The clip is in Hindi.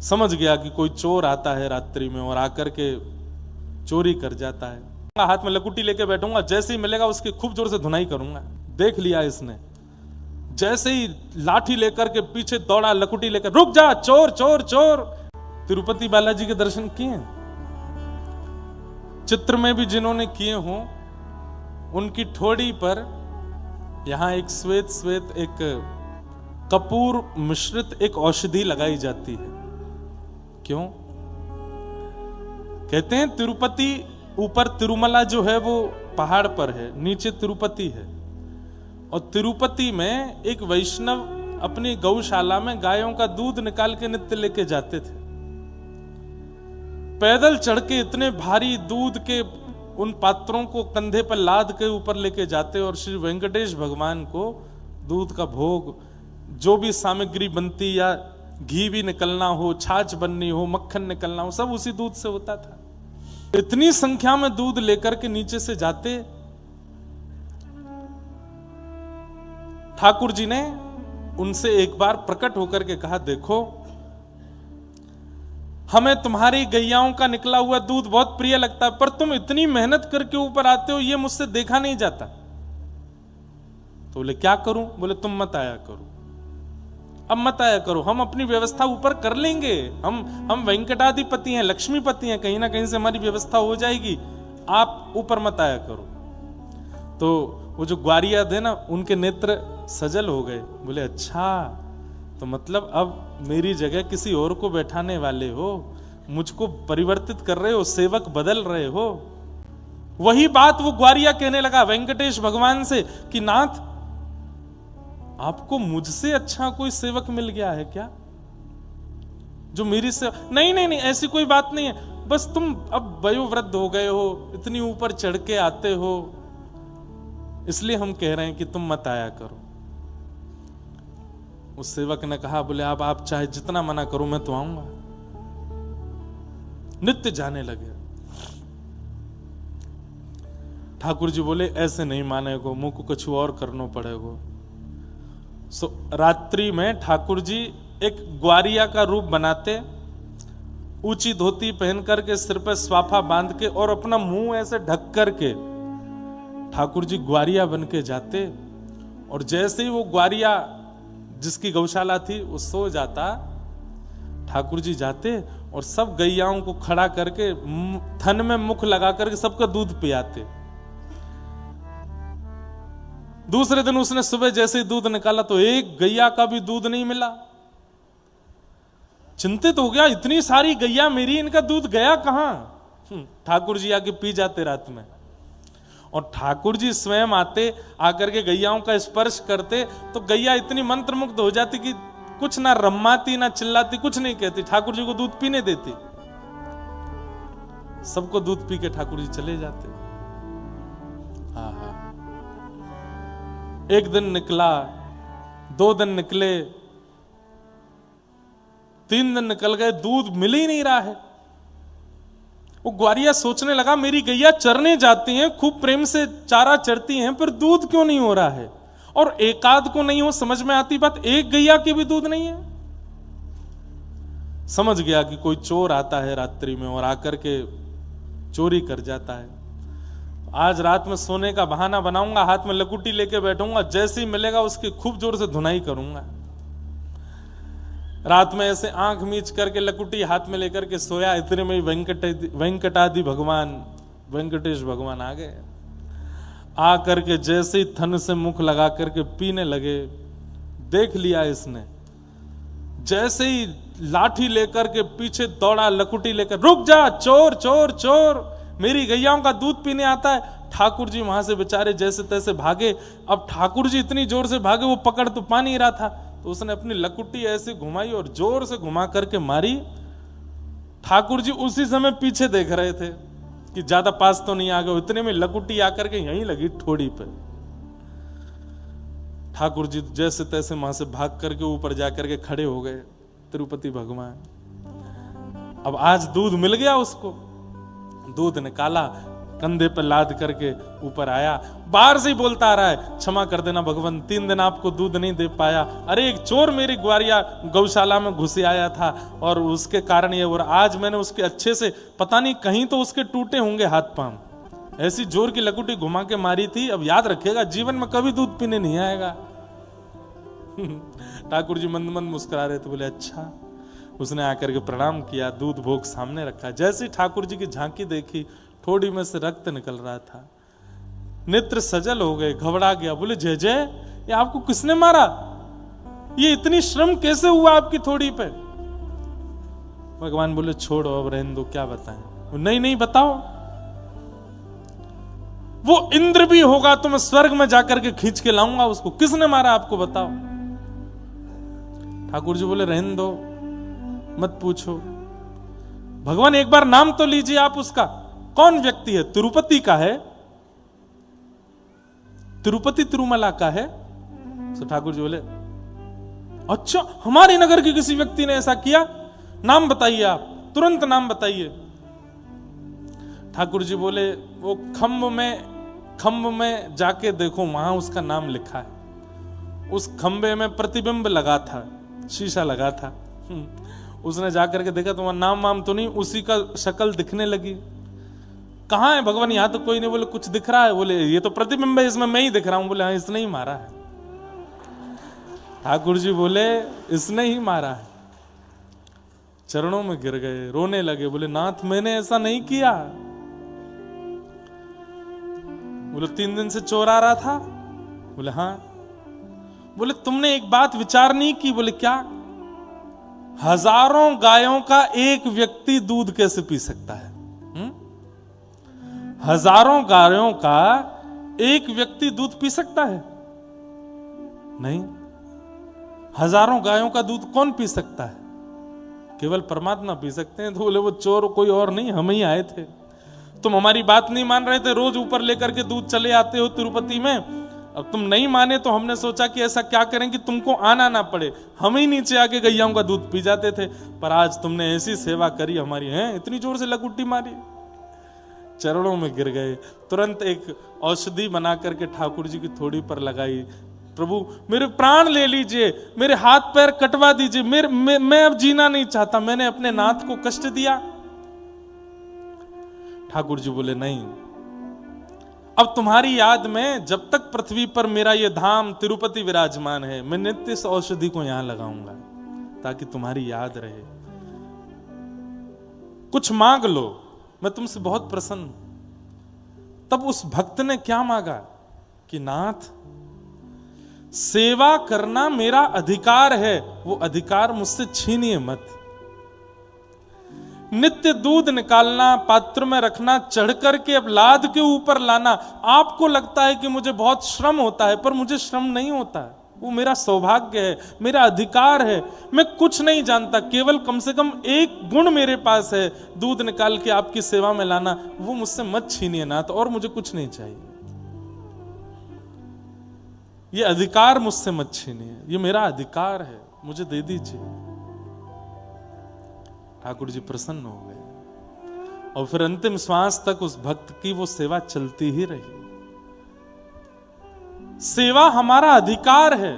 समझ गया कि कोई चोर आता है रात्रि में और आकर के चोरी कर जाता है। हाथ में लकुटी लेके बैठूंगा, जैसे ही मिलेगा उसकी खूब जोर से धुनाई करूंगा। देख लिया इसने, जैसे ही लाठी लेकर के पीछे दौड़ा, लकुटी लेकर, रुक जा चोर चोर चोर। तिरुपति बालाजी के दर्शन किए चित्र में भी जिन्होंने किए हों, उनकी ठोड़ी पर यहां एक श्वेत श्वेत एक कपूर मिश्रित एक औषधि लगाई जाती है। क्यों? कहते हैं तिरुपति, ऊपर तिरुमला जो है वो पहाड़ पर है, नीचे तिरुपति है। और तिरुपति में एक वैष्णव अपनी गौशाला में गायों का दूध निकाल के नित्य लेके जाते थे। पैदल चढ़ के इतने भारी दूध के उन पात्रों को कंधे पर लाद के ऊपर लेके जाते और श्री वेंकटेश भगवान को दूध का भोग, जो भी सामग्री बनती, या घी भी निकलना हो, छाछ बननी हो, मक्खन निकलना हो, सब उसी दूध से होता था। इतनी संख्या में दूध लेकर के नीचे से जाते। ठाकुर जी ने उनसे एक बार प्रकट होकर के कहा, देखो हमें तुम्हारी गैयाओं का निकला हुआ दूध बहुत प्रिय लगता है, पर तुम इतनी मेहनत करके ऊपर आते हो, ये मुझसे देखा नहीं जाता। तो बोले क्या करूं? बोले तुम मत आया करो, अब मत आया करो, हम अपनी व्यवस्था ऊपर कर लेंगे। हम वेंकटाधिपति हैं, लक्ष्मीपति हैं, कहीं ना कहीं से हमारी व्यवस्था हो जाएगी, आप ऊपर मत आया करो। तो वो जो ग्वारिया थे ना, उनके नेत्र सजल हो गए। बोले अच्छा, तो मतलब अब मेरी जगह किसी और को बैठाने वाले हो, मुझको परिवर्तित कर रहे हो, सेवक बदल रहे हो। वही बात वो ग्वारिया कहने लगा वेंकटेश भगवान से कि नाथ, आपको मुझसे अच्छा कोई सेवक मिल गया है क्या, जो मेरी से? नहीं नहीं नहीं, ऐसी कोई बात नहीं है, बस तुम अब वयोवृद्ध हो गए हो, इतनी ऊपर चढ़ के आते हो, इसलिए हम कह रहे हैं कि तुम मत आया करो। उस सेवक ने कहा, बोले अब आप चाहे जितना मना करो, मैं तो आऊंगा। नित्य जाने लगे। ठाकुर जी बोले ऐसे नहीं मानेगो, मुंह को कुछ और करना पड़ेगा। रात्रि में ठाकुर जी एक ग्वारिया का रूप बनाते, ऊंची धोती पहन करके, सिर पर स्वाफा बांध के और अपना मुंह ऐसे ढक करके ठाकुर जी ग्वारिया बन के जाते। और जैसे ही वो ग्वारिया जिसकी गौशाला थी वो सो जाता, ठाकुर जी जाते और सब गैयाओं को खड़ा करके थन में मुख लगा करके सबका दूध पियाते। दूसरे दिन उसने सुबह जैसे ही दूध निकाला तो एक गैया का भी दूध नहीं मिला। चिंतित हो गया, इतनी सारी गैया मेरी, इनका दूध गया कहां? ठाकुर जी आके पी जाते रात में। और ठाकुर जी स्वयं आते, आकर के गैयाओं का स्पर्श करते तो गैया इतनी मंत्रमुग्ध हो जाती कि कुछ ना रम्माती ना चिल्लाती, कुछ नहीं कहती, ठाकुर जी को दूध पीने देती। सबको दूध पी के ठाकुर जी चले जाते। हाँ हाँ, एक दिन निकला, 2 दिन निकले, 3 दिन निकल गए, दूध मिल ही नहीं रहा है। वो ग्वारिया सोचने लगा, मेरी गैया चरने जाती हैं, खूब प्रेम से चारा चरती हैं, पर दूध क्यों नहीं हो रहा है? और एकाध को नहीं हो, समझ में आती बात, एक गैया के भी दूध नहीं है। समझ गया कि कोई चोर आता है रात्रि में और आकर के चोरी कर जाता है। आज रात में सोने का बहाना बनाऊंगा, हाथ में लकुटी लेके बैठूंगा, जैसे ही मिलेगा उसकी खूब जोर से धुनाई करूंगा। रात में ऐसे आंख मीच करके लकुटी हाथ में लेकर के सोया, इतने में वेंकटादि भगवान, वेंकटेश भगवान आ गए। आ करके जैसे ही थन से मुख लगा करके पीने लगे। देख लिया इसने, जैसे ही लाठी लेकर के पीछे दौड़ा, लकुटी लेकर, रुक जा चोर चोर चोर, मेरी गैयाओं का दूध पीने आता है। ठाकुर जी वहां से बेचारे जैसे तैसे भागे। अब ठाकुर जी इतनी जोर से भागे, वो पकड़ तो पा नहीं रहा था, तो उसने अपनी लकुटी ऐसे घुमाई और जोर से घुमा करके मारी। ठाकुर जी उसी समय पीछे देख रहे थे कि ज्यादा पास तो नहीं आ गए। इतने में लकुटी आकर के यहीं लगी ठोड़ी पे। ठाकुर जी जैसे तैसे वहां से भाग करके ऊपर जाकर के खड़े हो गए तिरुपति भगवान। अब आज दूध मिल गया उसको, दूध निकाला, कंधे पर लाद करके ऊपर आया, बाहर से ही बोलता आ रहा है, क्षमा कर देना भगवान, 3 दिन आपको दूध नहीं दे पाया। अरे एक चोर मेरी ग्वारिया गौशाला में घुस आया था और उसके कारण ये, और आज मैंने उसके अच्छे से, पता नहीं कहीं तो उसके टूटे होंगे हाथ पांव, ऐसी जोर की लकुटी घुमा के मारी थी। अब याद रखिएगा, जीवन में कभी दूध पीने नहीं आएगा। ठाकुर जी मंद मंद मुस्कुरा रहे थे, बोले अच्छा। उसने आकर के प्रणाम किया, दूध भोग सामने रखा। जैसे ही ठाकुर जी की झांकी देखी, थोड़ी में से रक्त निकल रहा था, नेत्र सजल हो गए, घबरा गया। बोले जय जय, ये आपको किसने मारा? ये इतनी श्रम कैसे हुआ आपकी थोड़ी पे? भगवान बोले छोड़ो, अब रहने दो, क्या बताएं। नहीं नहीं बताओ। वो इंद्र भी होगा तो मैं स्वर्ग में जाकर के खींच के लाऊंगा उसको। किसने मारा आपको, बताओ। ठाकुर जी बोले रहने दो, मत पूछो। भगवान एक बार नाम तो लीजिए आप उसका, कौन व्यक्ति है? तिरुपति का है, तिरुपति तिरुमला का है। तो ठाकुर जी बोले अच्छा, हमारे नगर के किसी व्यक्ति ने ऐसा किया? नाम बताइए आप, तुरंत नाम बताइए। ठाकुर जी बोले वो खंभ में जाके देखो, वहां उसका नाम लिखा है। उस खंबे में प्रतिबिंब लगा था, शीशा लगा था। उसने जाकर के देखा तो वहां नाम वाम तो नहीं, उसी का शक्ल दिखने लगी। कहां है भगवान? यहां तो कोई नहीं। बोले कुछ दिख रहा है? बोले ये तो प्रतिबिंब है, इसमें मैं ही दिख रहा हूं। बोले हाँ, इसने ही मारा है। ठाकुर जी बोले इसने ही मारा है। चरणों में गिर गए, रोने लगे। बोले नाथ, मैंने ऐसा नहीं किया। बोले 3 दिन से चोर आ रहा था? बोले हाँ। बोले तुमने एक बात विचार नहीं की? बोले क्या? हजारों गायों का एक व्यक्ति दूध कैसे पी सकता है? हजारों गायों का एक व्यक्ति दूध पी सकता है? नहीं। हजारों गायों का दूध कौन पी सकता है? केवल परमात्मा पी सकते हैं। तो बोले वो चोर कोई और नहीं, हम ही आए थे। तुम हमारी बात नहीं मान रहे थे, रोज ऊपर लेकर के दूध चले आते हो तिरुपति में। अब तुम नहीं माने तो हमने सोचा कि ऐसा क्या करें कि तुमको आना ना पड़े, हम ही नीचे आके गैयाओं का दूध पी जाते थे। पर आज तुमने ऐसी सेवा करी हमारी, है इतनी जोर से लकुट्टी मारी। चरणों में गिर गए। तुरंत एक औषधि बना करके ठाकुर जी की थोड़ी पर लगाई। प्रभु मेरे प्राण ले लीजिए, मेरे हाथ पैर कटवा दीजिए, मैं अब जीना नहीं चाहता, मैंने अपने नाथ को कष्ट दिया। ठाकुर जी बोले नहीं, अब तुम्हारी याद में जब तक पृथ्वी पर मेरा ये धाम तिरुपति विराजमान है, मैं नित्य इस औषधि को यहां लगाऊंगा ताकि तुम्हारी याद रहे। कुछ मांग लो, मैं तुमसे बहुत प्रसन्न हूं। तब उस भक्त ने क्या मांगा कि नाथ, सेवा करना मेरा अधिकार है, वो अधिकार मुझसे छीनिए मत। नित्य दूध निकालना, पात्र में रखना, चढ़ करके अब लाद के ऊपर लाना, आपको लगता है कि मुझे बहुत श्रम होता है, पर मुझे श्रम नहीं होता है। वो मेरा सौभाग्य है, मेरा अधिकार है। मैं कुछ नहीं जानता, केवल कम से कम एक गुण मेरे पास है, दूध निकाल के आपकी सेवा में लाना। वो मुझसे मत छीनिए नाथ, और मुझे कुछ नहीं चाहिए। ये अधिकार मुझसे मत छीनिए, ये मेरा अधिकार है, मुझे दे दीजिए। ठाकुर जी प्रसन्न हो गए और फिर अंतिम श्वास तक उस भक्त की वो सेवा चलती ही रही। सेवा हमारा अधिकार है।